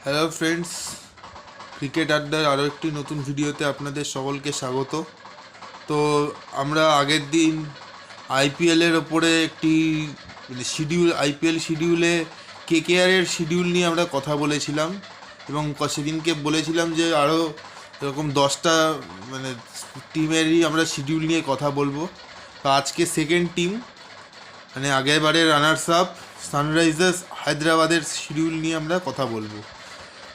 Hello friends, cricket আড্ডার আরও একটি নতুন ভিডিওতে আপনাদের সকলকে স্বাগত। তো আমরা আগের দিন আইপিএলের ওপরে একটি আইপিএল শিডিউলে কেকেআরের শিডিউল নিয়ে আমরা কথা বলেছিলাম এবং সেদিনকে বলেছিলাম যে আরও এরকম 10টা টিমেরই আমরা শিডিউল নিয়ে কথা বলবো। তো আজকে সেকেন্ড টিম আগের বারের রানার্স আপ সানরাইজার্স হায়দ্রাবাদের শিডিউল নিয়ে আমরা কথা বলবো।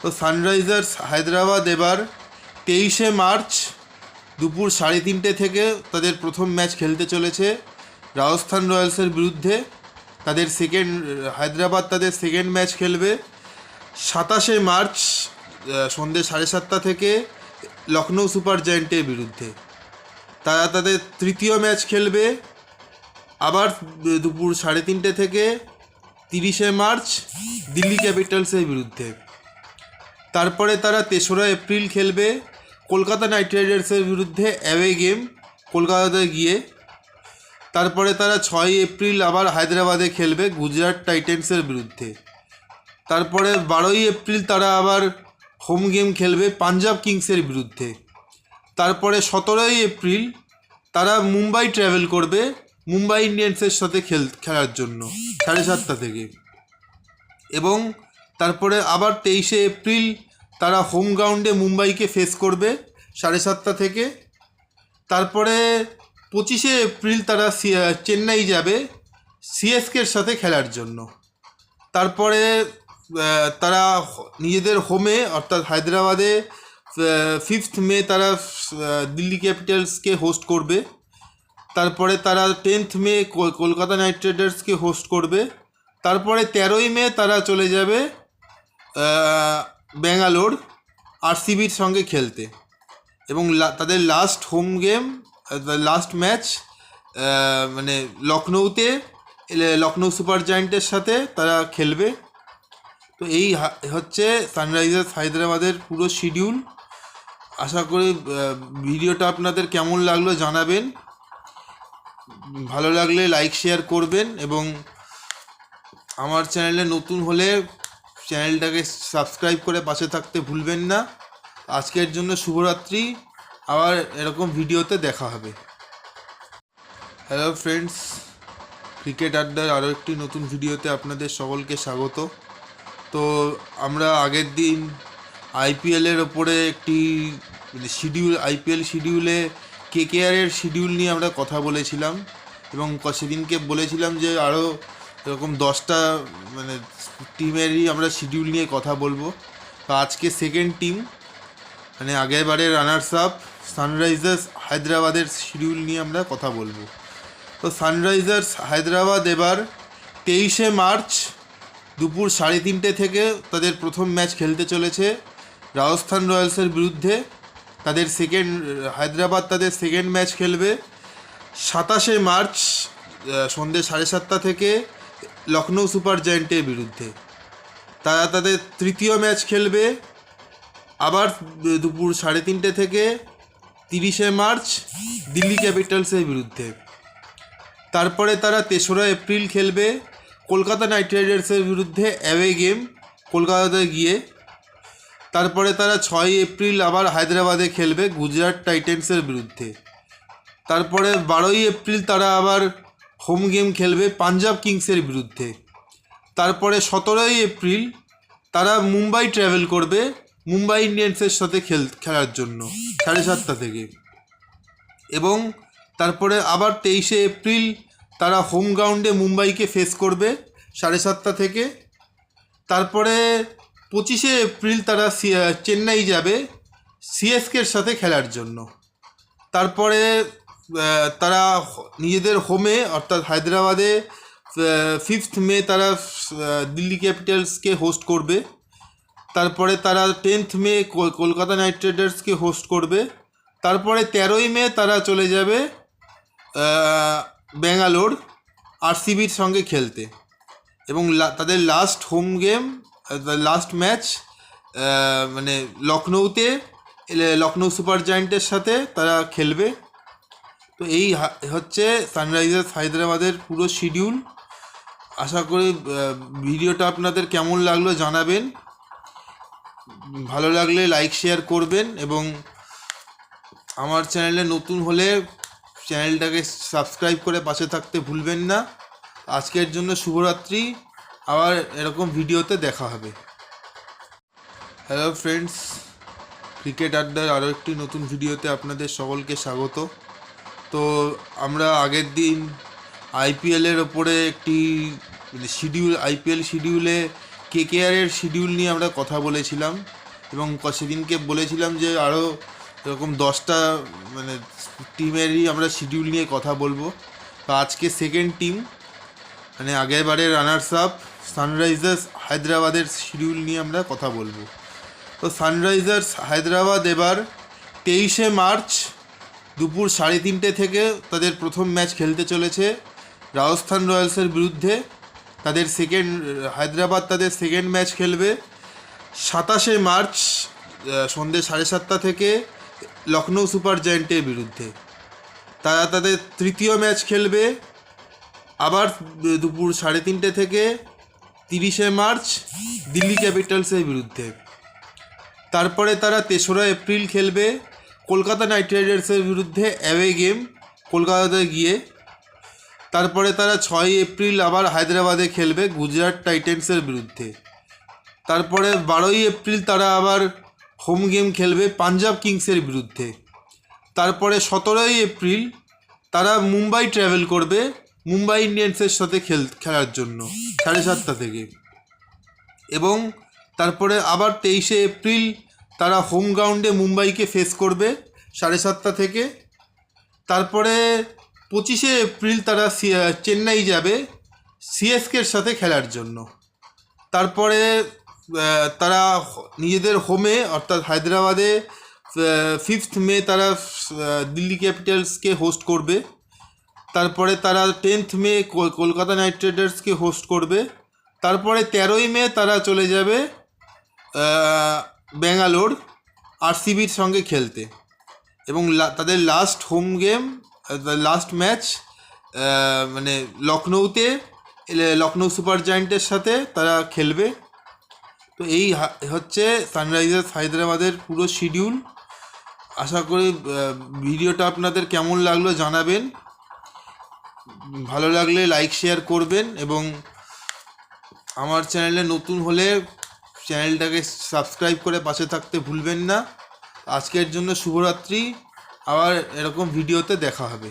তো সানরাইজার্স হায়দ্রাবাদ এবার 23শে মার্চ দুপুর 3:30 থেকে তাদের প্রথম ম্যাচ খেলতে চলেছে রাজস্থান রয়্যালসের বিরুদ্ধে। হায়দ্রাবাদ তাদের সেকেন্ড ম্যাচ খেলবে 27শে মার্চ সন্ধ্যে 7:30 থেকে লখনৌ সুপার জায়েন্টের বিরুদ্ধে। তারা তাদের তৃতীয় ম্যাচ খেলবে আবার দুপুর 3:30 থেকে 30শে মার্চ দিল্লি ক্যাপিটালসের বিরুদ্ধে। তারপরে তারা 3রা এপ্রিল খেলবে কলকাতা নাইট রাইডার্সের বিরুদ্ধে অ্যাওয়ে গেম কলকাতাতে গিয়ে। তারপরে তারা 6 এপ্রিল আবার হায়দ্রাবাদে খেলবে গুজরাট টাইটেন্সের বিরুদ্ধে। তারপরে 12ই এপ্রিল তারা আবার হোম গেম খেলবে পাঞ্জাব কিংসের বিরুদ্ধে। তারপরে 17ই এপ্রিল তারা মুম্বাই ট্র্যাভেল করবে মুম্বাই ইন্ডিয়ান্সের সাথে খেলার জন্য 7:30 থেকে। এবং তারপরে আবার 23শে এপ্রিল তারা হোম গ্রাউন্ডে মুম্বাইকে ফেস করবে 7:30 থেকে। তারপরে 25শে এপ্রিল তারা চেন্নাই যাবে সিএসকের সাথে খেলার জন্য। তারপরে তারা নিজেদের হোমে অর্থাৎ হায়দ্রাবাদে 5th মে তারা দিল্লি ক্যাপিটালসকে হোস্ট করবে। তারপরে তারা 10th মে কলকাতা নাইট রাইডার্সকে হোস্ট করবে। তারপরে 13ই মে তারা চলে যাবে ব্যাঙ্গালোর আরসিবির সঙ্গে খেলতে। এবং তাদের last home game last match লখনৌতে লখনৌ সুপার জায়েন্টের সাথে তারা খেলবে। তো এই হচ্ছে সানরাইজার্স হায়দ্রাবাদের পুরো শিডিউল। আশা করি ভিডিওটা আপনাদের কেমন লাগলো জানাবেন। ভালো লাগলে লাইক শেয়ার করবেন এবং আমার চ্যানেলে নতুন হলে চ্যানেলটাকে সাবস্ক্রাইব করে পাশে থাকতে ভুলবেন না। আজকের জন্য শুভরাত্রি, আবার এরকম ভিডিওতে দেখা হবে। হ্যালো ফ্রেন্ডস, ক্রিকেট আড্ডার আরও একটি নতুন ভিডিওতে আপনাদের সকলকে স্বাগত। তো আমরা আগের দিন আইপিএলের ওপরে একটি আইপিএল শিডিউলে কেকেআরের শিডিউল নিয়ে আমরা কথা বলেছিলাম এবং সেদিনকে বলেছিলাম যে আরও এরকম 10টা টিমেরই আমরা শিডিউল নিয়ে কথা বলবো। তো আজকে সেকেন্ড টিম আগের বারের রানার্স আপ সানরাইজার্স হায়দ্রাবাদের শিডিউল নিয়ে আমরা কথা বলবো। তো সানরাইজার্স হায়দ্রাবাদ এবার 23শে মার্চ দুপুর 3:30 থেকে তাদের প্রথম ম্যাচ খেলতে চলেছে রাজস্থান রয়্যালসের বিরুদ্ধে। হায়দ্রাবাদ তাদের সেকেন্ড ম্যাচ খেলবে 27শে মার্চ সন্ধ্যে 7:30 থেকে লখনৌ সুপার জায়েন্টের বিরুদ্ধে। তারা তাদের তৃতীয় ম্যাচ খেলবে আবার দুপুর 3:30 থেকে 30শে মার্চ দিল্লি ক্যাপিটালসের বিরুদ্ধে। তারপরে তারা 3রা এপ্রিল খেলবে কলকাতা নাইট রাইডার্সের বিরুদ্ধে অ্যাওয়ে গেম কলকাতাতে গিয়ে। তারপরে তারা 6 এপ্রিল আবার হায়দ্রাবাদে খেলবে গুজরাট টাইটেন্সের বিরুদ্ধে। তারপরে 12ই এপ্রিল তারা আবার হোম গেম খেলবে পাঞ্জাব কিংসের বিরুদ্ধে। তারপরে 17ই এপ্রিল তারা মুম্বাই ট্র্যাভেল করবে মুম্বাই ইন্ডিয়ান্সের সাথে খেলার জন্য 7:30 থেকে। এবং তারপরে আবার 23শে এপ্রিল তারা হোম গ্রাউন্ডে মুম্বাইকে ফেস করবে 7:30 থেকে। তারপরে 25শে এপ্রিল তারা চেন্নাই যাবে সিএসকের সাথে খেলার জন্য। তারপরে তারা নিজেদের হোমে অর্থাৎ হায়দ্রাবাদে 5th মে তারা দিল্লি ক্যাপিটালসকে হোস্ট করবে। তারপরে তারা 10th মে কলকাতা নাইট রাইডার্সকে হোস্ট করবে। তারপরে 13ই মে তারা চলে যাবে ব্যাঙ্গালোর আরসিবির সঙ্গে খেলতে। এবং তাদের last home game last match লখনৌতে লখনৌ সুপার জায়েন্টের সাথে তারা খেলবে। তো এই হচ্ছে সানরাইজার্স হায়দ্রাবাদের পুরো শিডিউল। আশা করি ভিডিওটা আপনাদের কেমন লাগলো জানাবেন। ভালো লাগলে লাইক শেয়ার করবেন এবং আমার চ্যানেলে নতুন হলে চ্যানেলটাকে সাবস্ক্রাইব করে পাশে থাকতে ভুলবেন না। আজকের জন্য শুভরাত্রি। আবার এরকম ভিডিওতে দেখা হবে। হ্যালো ফ্রেন্ডস, ক্রিকেট আড্ডার আরও একটি নতুন ভিডিওতে আপনাদের সকলকে স্বাগত। তো আমরা আগের দিন আইপিএলের ওপরে একটি আইপিএল শিডিউলে কেকেআরের শিডিউল নিয়ে আমরা কথা বলেছিলাম এবং সেদিনকে বলেছিলাম যে আরও এরকম 10টা টিমেরই আমরা শিডিউল নিয়ে কথা বলবো। তো আজকে সেকেন্ড টিম আগের বারের রানার্স আপ সানরাইজার্স হায়দ্রাবাদের শিডিউল নিয়ে আমরা কথা বলবো। তো সানরাইজার্স হায়দ্রাবাদ এবার 23শে মার্চ দুপুর 3:30 থেকে তাদের প্রথম ম্যাচ খেলতে চলেছে রাজস্থান রয়্যালসের বিরুদ্ধে। হায়দ্রাবাদ তাদের সেকেন্ড ম্যাচ খেলবে 27শে মার্চ সন্ধ্যে 7:30 থেকে লখনৌ সুপার জায়েন্টের বিরুদ্ধে। তারা তাদের তৃতীয় ম্যাচ খেলবে আবার দুপুর 3:30 থেকে 30শে মার্চ দিল্লি ক্যাপিটালসের বিরুদ্ধে। তারপরে তারা 3রা এপ্রিল খেলবে কলকাতা নাইট রাইডার্সের বিরুদ্ধে অ্যাওয়ে গেম কলকাতাতে গিয়ে। তারপরে তারা 6 এপ্রিল আবার হায়দ্রাবাদে খেলবে গুজরাট টাইটেন্সের বিরুদ্ধে। তারপরে 12ই এপ্রিল তারা আবার হোম গেম খেলবে পাঞ্জাব কিংসের বিরুদ্ধে। তারপরে 17ই এপ্রিল তারা মুম্বাই ট্রাভেল করবে মুম্বাই ইন্ডিয়ান্সের সাথে খেলার জন্য 7:30 থেকে। এবং তারপরে আবার 23শে এপ্রিল তারা হোম গ্রাউন্ডে মুম্বাইকে ফেস করবে 7:30 থেকে। তারপরে 25শে এপ্রিল তারা চেন্নাই যাবে সিএসকের সাথে খেলার জন্য। তারপরে তারা নিজেদের হোমে অর্থাৎ হায়দ্রাবাদে 5th মে তারা দিল্লি ক্যাপিটালসকে হোস্ট করবে। তারপরে তারা 10th মে কলকাতা নাইট রাইডার্সকে হোস্ট করবে। তারপরে 13ই মে তারা চলে যাবে ব্যাঙ্গালোর আরসিবির সঙ্গে খেলতে। এবং তাদের last home game last match লখনৌতে লখনৌ সুপার জায়েন্টের সাথে তারা খেলবে। তো এই হচ্ছে সানরাইজার্স হায়দ্রাবাদের পুরো শিডিউল। আশা করি ভিডিওটা আপনাদের কেমন লাগলো জানাবেন। ভালো লাগলে লাইক শেয়ার করবেন এবং আমার চ্যানেলে নতুন হলে চ্যানেলটাকে সাবস্ক্রাইব করে পাশে থাকতে ভুলবেন না। আজকের জন্য শুভরাত্রি। আবার এরকম ভিডিওতে দেখা হবে।